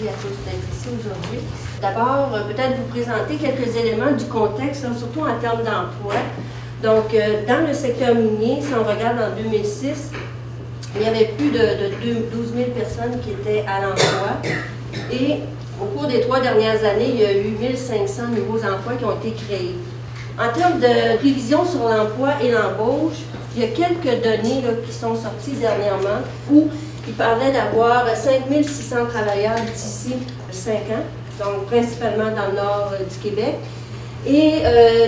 à tous d'être ici aujourd'hui. D'abord, peut-être vous présenter quelques éléments du contexte, surtout en termes d'emploi. Donc, dans le secteur minier, si on regarde en 2006, il y avait plus de 12 000 personnes qui étaient à l'emploi. Et au cours des 3 dernières années, il y a eu 1500 nouveaux emplois qui ont été créés. En termes de prévision sur l'emploi et l'embauche, il y a quelques données là, qui sont sorties dernièrement où il parlait d'avoir 5600 travailleurs d'ici 5 ans, donc principalement dans le nord du Québec. Et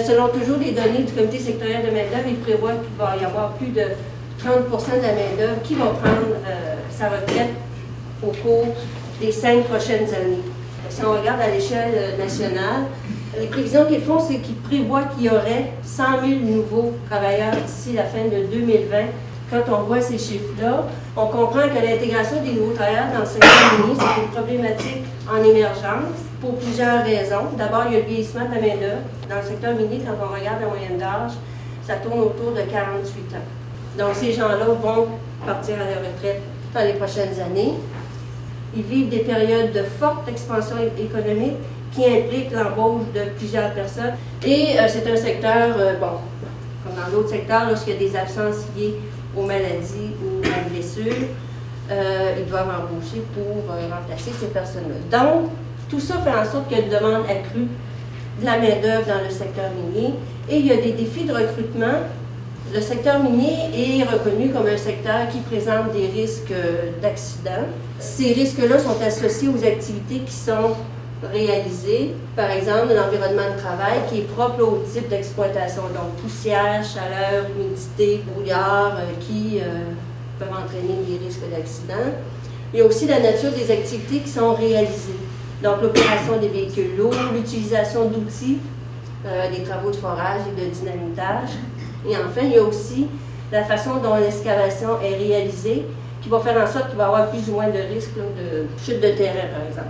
selon toujours les données du Comité sectoriel de main-d'œuvre, il prévoit qu'il va y avoir plus de 30 de la main-d'œuvre qui va prendre sa retraite au cours des 5 prochaines années. Si on regarde à l'échelle nationale, les prévisions qu'ils font, c'est qu'ils prévoient qu'il y aurait 100 000 nouveaux travailleurs d'ici la fin de 2020. Quand on voit ces chiffres-là, on comprend que l'intégration des nouveaux travailleurs dans le secteur minier, c'est une problématique en émergence pour plusieurs raisons. D'abord, il y a le vieillissement de la main-d'œuvre. Dans le secteur minier, quand on regarde la moyenne d'âge, ça tourne autour de 48 ans. Donc, ces gens-là vont partir à la retraite dans les prochaines années. Ils vivent des périodes de forte expansion économique qui impliquent l'embauche de plusieurs personnes. Et c'est un secteur, bon, comme dans d'autres secteurs, lorsqu'il y a des absences liées aux maladies ou aux blessures, ils doivent embaucher pour remplacer ces personnes-là. Donc, tout ça fait en sorte qu'il y a une demande accrue de la main-d'œuvre dans le secteur minier et il y a des défis de recrutement. Le secteur minier est reconnu comme un secteur qui présente des risques d'accident. Ces risques-là sont associés aux activités qui sont réalisées, par exemple l'environnement de travail qui est propre au type d'exploitation, donc poussière, chaleur, humidité, brouillard qui peuvent entraîner des risques d'accident. Il y a aussi la nature des activités qui sont réalisées, donc l'opération des véhicules lourds, l'utilisation d'outils, des travaux de forage et de dynamitage. Et enfin, il y a aussi la façon dont l'excavation est réalisée, qui va faire en sorte qu'il va y avoir plus ou moins de risques là, de chute de terrain, par exemple.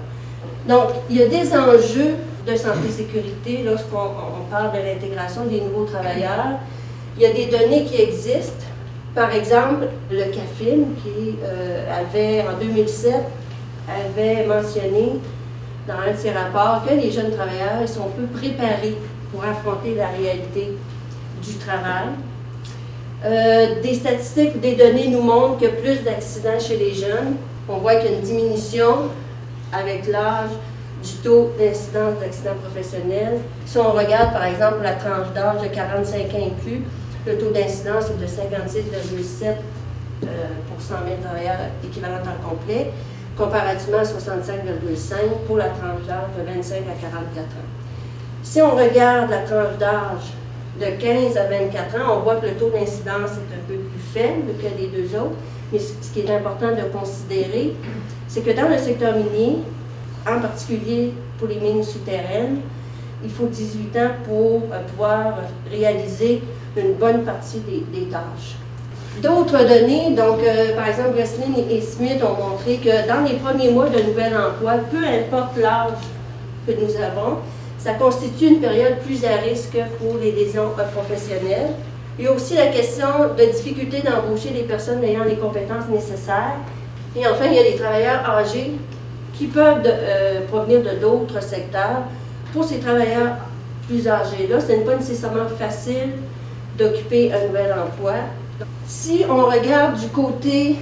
Donc, il y a des enjeux de santé-sécurité lorsqu'on parle de l'intégration des nouveaux travailleurs. Il y a des données qui existent. Par exemple, le CAFIM, qui avait, en 2007, avait mentionné dans un de ses rapports que les jeunes travailleurs sont peu préparés pour affronter la réalité du travail. Des statistiques, des données nous montrent qu'il y a plus d'accidents chez les jeunes. On voit qu'il y a une diminution avec l'âge du taux d'incidence d'accidents professionnels. Si on regarde par exemple la tranche d'âge de 45 ans et plus, le taux d'incidence est de 56,7 pour 100 000 travailleurs équivalents temps complet, comparativement à 65,5 pour la tranche d'âge de 25 à 44 ans. Si on regarde la tranche d'âge de 15 à 24 ans, on voit que le taux d'incidence est un peu plus faible que les deux autres, mais ce qui est important de considérer, c'est que dans le secteur minier, en particulier pour les mines souterraines, il faut 18 ans pour pouvoir réaliser une bonne partie des tâches. D'autres données, donc par exemple, Westlin et Smith ont montré que dans les premiers mois de nouvel emploi, peu importe l'âge que nous avons, ça constitue une période plus à risque pour les lésions professionnelles. Il y a aussi la question de difficulté d'embaucher des personnes ayant les compétences nécessaires. Et enfin, il y a les travailleurs âgés qui peuvent provenir de d'autres secteurs. Pour ces travailleurs plus âgés-là, ce n'est pas nécessairement facile d'occuper un nouvel emploi. Si on regarde du côté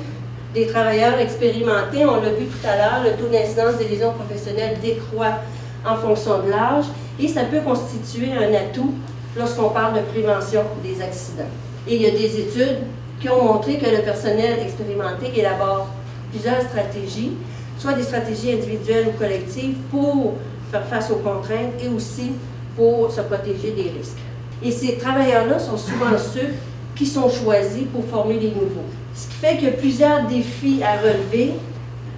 des travailleurs expérimentés, on l'a vu tout à l'heure, le taux d'incidence des lésions professionnelles décroît en fonction de l'âge et ça peut constituer un atout lorsqu'on parle de prévention des accidents. Et il y a des études qui ont montré que le personnel expérimenté élabore plusieurs stratégies, soit des stratégies individuelles ou collectives pour faire face aux contraintes et aussi pour se protéger des risques. Et ces travailleurs-là sont souvent ceux qui sont choisis pour former les nouveaux. Ce qui fait qu'il y a plusieurs défis à relever.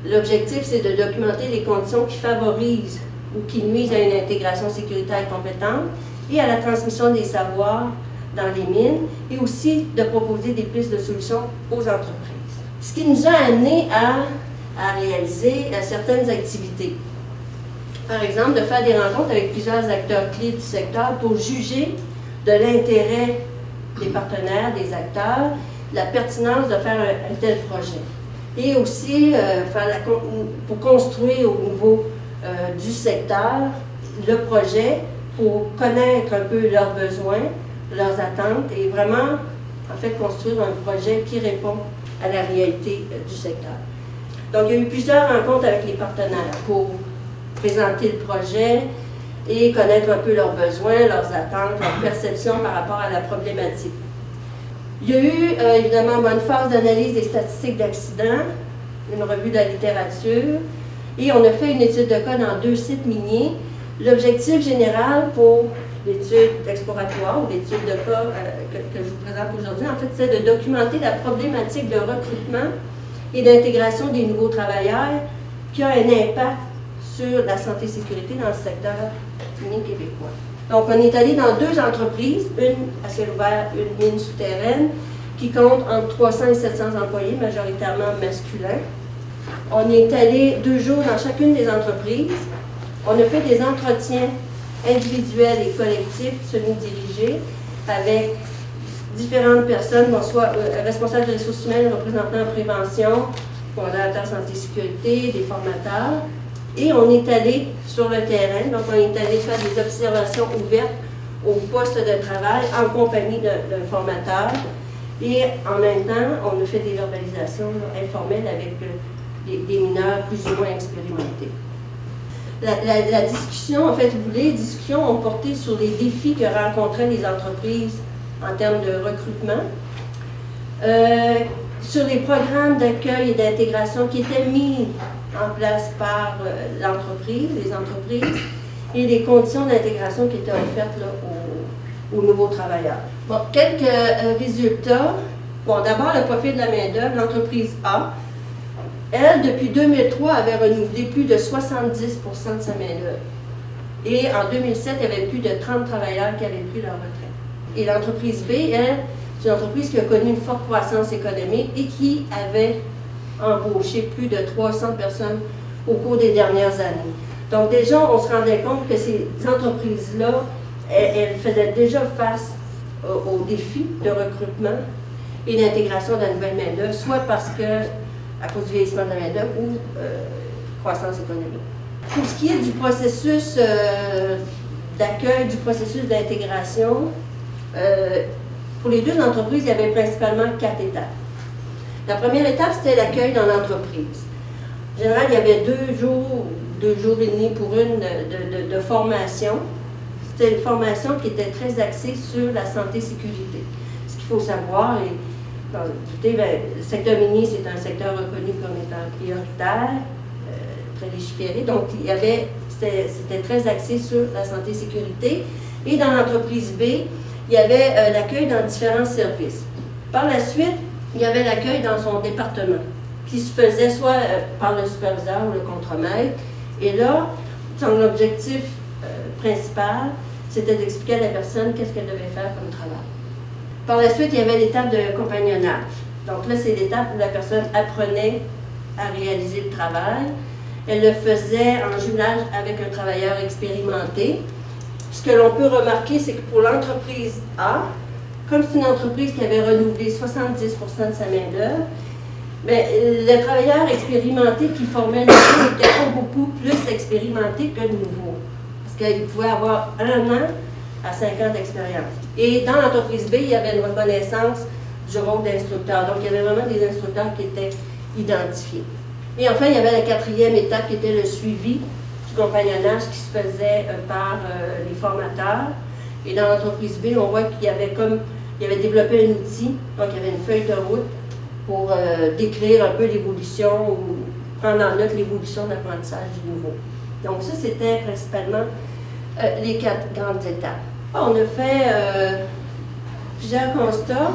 L'objectif, c'est de documenter les conditions qui favorisent ou qui nuisent à une intégration sécuritaire compétente et à la transmission des savoirs dans les mines et aussi de proposer des pistes de solutions aux entreprises. Ce qui nous a amené à réaliser certaines activités. Par exemple, de faire des rencontres avec plusieurs acteurs clés du secteur pour juger de l'intérêt des partenaires, des acteurs, la pertinence de faire un tel projet. et aussi pour construire au niveau du secteur le projet pour connaître un peu leurs besoins, leurs attentes et vraiment, en fait, construire un projet qui répond à la réalité du secteur. Donc, il y a eu plusieurs rencontres avec les partenaires pour présenter le projet et connaître un peu leurs besoins, leurs attentes, leurs perceptions par rapport à la problématique. Il y a eu, évidemment, une phase d'analyse des statistiques d'accidents, une revue de la littérature, et on a fait une étude de cas dans 2 sites miniers. L'objectif général pour l'étude exploratoire ou l'étude de cas que je vous présente aujourd'hui, en fait, c'est de documenter la problématique de recrutement et d'intégration des nouveaux travailleurs qui a un impact sur la santé et sécurité dans le secteur minier québécois. Donc, on est allé dans 2 entreprises, une à ciel ouvert, une mine souterraine, qui compte entre 300 et 700 employés, majoritairement masculins. On est allé 2 jours dans chacune des entreprises. On a fait des entretiens individuels et collectifs, semi-dirigés, avec différentes personnes, soit responsables des ressources humaines, représentants en prévention, coordonnateurs santé et sécurité, des formateurs. Et on est allé sur le terrain, donc on est allé faire des observations ouvertes au poste de travail en compagnie d'un formateur. Et en même temps, on a fait des verbalisations informelles avec des mineurs plus ou moins expérimentés. La discussion, en fait, les discussions ont porté sur les défis que rencontraient les entreprises en termes de recrutement, sur les programmes d'accueil et d'intégration qui étaient mis en place par l'entreprise, les entreprises, et les conditions d'intégration qui étaient offertes là, aux nouveaux travailleurs. Bon, quelques résultats. Bon, d'abord, le profil de la main-d'œuvre. L'entreprise A, elle, depuis 2003, avait renouvelé plus de 70% de sa main-d'œuvre. Et en 2007, il y avait plus de 30 travailleurs qui avaient pris leur retraite. Et l'entreprise B, elle, c'est une entreprise qui a connu une forte croissance économique et qui avait embauché plus de 300 personnes au cours des dernières années. Donc déjà, on se rendait compte que ces entreprises-là, elles faisaient déjà face aux défis de recrutement et d'intégration de la nouvelle main-d'œuvre, soit parce que, à cause du vieillissement de la main-d'œuvre ou croissance économique. Pour ce qui est du processus d'accueil, du processus d'intégration, pour les 2 entreprises, il y avait principalement 4 étapes. La première étape, c'était l'accueil dans l'entreprise. En général, il y avait 2 jours et demi pour une de formation. C'était une formation qui était très axée sur la santé et sécurité. Ce qu'il faut savoir, le secteur minier, c'est un secteur reconnu comme étant prioritaire, très légiféré, donc c'était très axé sur la santé et sécurité. Et dans l'entreprise B, il y avait l'accueil dans différents services. Par la suite, il y avait l'accueil dans son département, qui se faisait soit par le superviseur ou le contremaître. Et là, son objectif principal, c'était d'expliquer à la personne qu'est-ce qu'elle devait faire comme travail. Par la suite, il y avait l'étape de compagnonnage. Donc là, c'est l'étape où la personne apprenait à réaliser le travail. Elle le faisait en jumelage avec un travailleur expérimenté. Ce que l'on peut remarquer, c'est que pour l'entreprise A, comme c'est une entreprise qui avait renouvelé 70% de sa main-d'œuvre, mais le travailleur expérimenté qui formait le groupe était beaucoup plus expérimenté que le nouveau. Parce qu'il pouvait avoir 1 an à 5 ans d'expérience. Et dans l'entreprise B, il y avait une reconnaissance du rôle d'instructeur. Donc, il y avait vraiment des instructeurs qui étaient identifiés. Et enfin, il y avait la 4e étape qui était le suivi du compagnonnage qui se faisait par les formateurs. Et dans l'entreprise B, on voit qu'il y avait développé un outil, donc il y avait une feuille de route pour décrire un peu l'évolution ou prendre en note l'évolution d'apprentissage du nouveau. Donc ça, c'était principalement les 4 grandes étapes. On a fait plusieurs constats.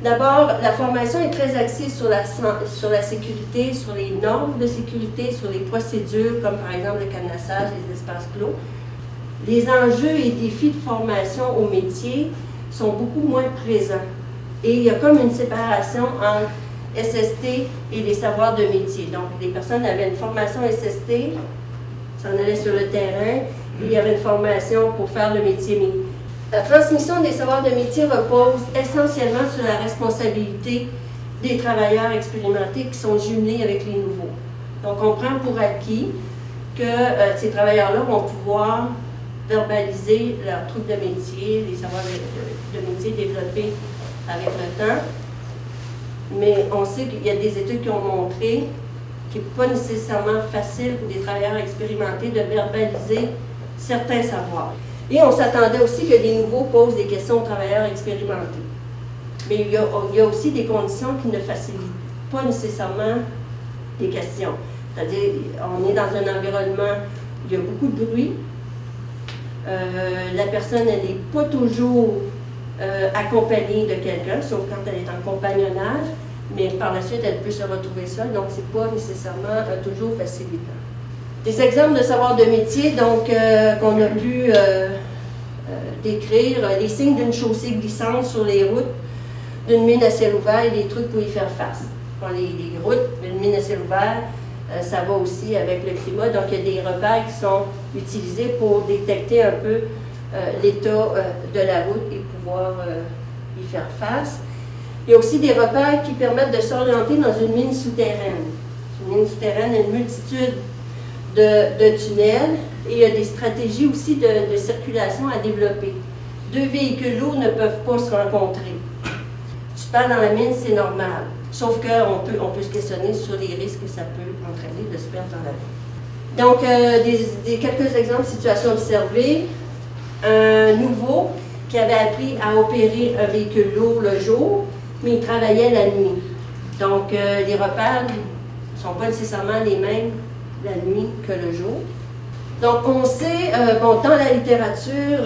D'abord, la formation est très axée sur la sécurité, sur les normes de sécurité, sur les procédures, comme par exemple le cadenassage, les espaces clos. Les enjeux et défis de formation au métier sont beaucoup moins présents. Et il y a comme une séparation entre SST et les savoirs de métier. Donc, les personnes avaient une formation SST, s'en allaient sur le terrain, et il y avait une formation pour faire le métier. Mais la transmission des savoirs de métier repose essentiellement sur la responsabilité des travailleurs expérimentés qui sont jumelés avec les nouveaux. Donc, on prend pour acquis que ces travailleurs-là vont pouvoir verbaliser leurs trucs de métier, les savoirs de métier développés avec le temps. Mais on sait qu'il y a des études qui ont montré qu'il n'est pas nécessairement facile pour des travailleurs expérimentés de verbaliser certains savoirs. Et on s'attendait aussi que les nouveaux posent des questions aux travailleurs expérimentés. Mais il y a aussi des conditions qui ne facilitent pas nécessairement les questions. C'est-à-dire, on est dans un environnement où il y a beaucoup de bruit. La personne, elle n'est pas toujours accompagnée de quelqu'un, sauf quand elle est en compagnonnage, mais par la suite, elle peut se retrouver seule, donc ce n'est pas nécessairement toujours facilitant. Des exemples de savoir de métier, donc, qu'on a pu décrire, les signes d'une chaussée glissante sur les routes, d'une mine à ciel ouvert et des trucs pour y faire face. Bon, les routes, une mine à ciel ouvert, ça va aussi avec le climat, donc il y a des repères qui sont utilisés pour détecter un peu l'état de la route et pouvoir y faire face. Il y a aussi des repères qui permettent de s'orienter dans une mine souterraine. Une mine souterraine a une multitude de tunnels et il y a des stratégies aussi de circulation à développer. Deux véhicules lourds ne peuvent pas se rencontrer. Tu pars dans la mine, c'est normal. Sauf qu'on peut se questionner sur les risques que ça peut entraîner de se perdre dans la mine. Donc, quelques exemples de situations observées. Un nouveau qui avait appris à opérer un véhicule lourd le jour, mais il travaillait la nuit. Donc, les repères ne sont pas nécessairement les mêmes la nuit que le jour. Donc, on sait, bon, dans la littérature,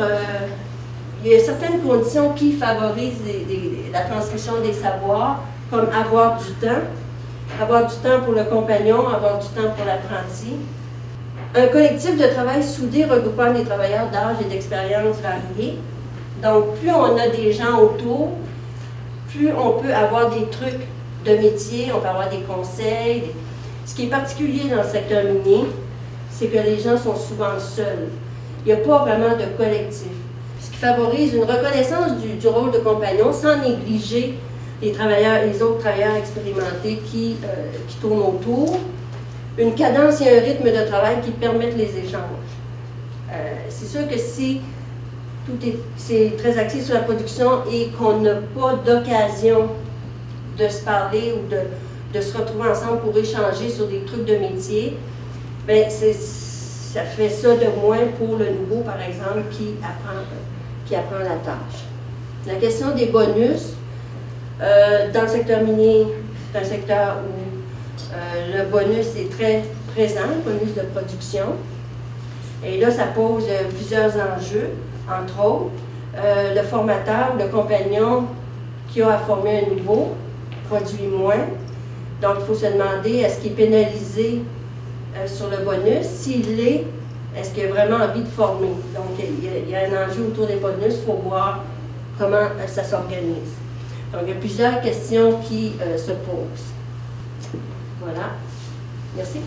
il y a certaines conditions qui favorisent la transmission des savoirs, comme avoir du temps pour le compagnon, avoir du temps pour l'apprenti. Un collectif de travail soudé regroupant des travailleurs d'âge et d'expérience variés. Donc, plus on a des gens autour, plus on peut avoir des trucs de métier, on peut avoir des conseils. Ce qui est particulier dans le secteur minier, c'est que les gens sont souvent seuls. Il n'y a pas vraiment de collectif. Ce qui favorise une reconnaissance du rôle de compagnon sans négliger les autres travailleurs expérimentés qui tournent autour. Une cadence et un rythme de travail qui permettent les échanges. C'est sûr que si c'est très axé sur la production et qu'on n'a pas d'occasion de se parler ou de se retrouver ensemble pour échanger sur des trucs de métier, bien, ça fait ça de moins pour le nouveau, par exemple, qui apprend la tâche. La question des bonus, dans le secteur minier, c'est un secteur où le bonus est très présent, le bonus de production. Et là, ça pose plusieurs enjeux, entre autres. Le formateur, le compagnon qui a à former un nouveau, produit moins. Donc, il faut se demander, est-ce qu'il est pénalisé sur le bonus? S'il l'est, est-ce qu'il a vraiment envie de former? Donc, il y a un enjeu autour des bonus, il faut voir comment ça s'organise. Donc, il y a plusieurs questions qui se posent. Voilà. Merci.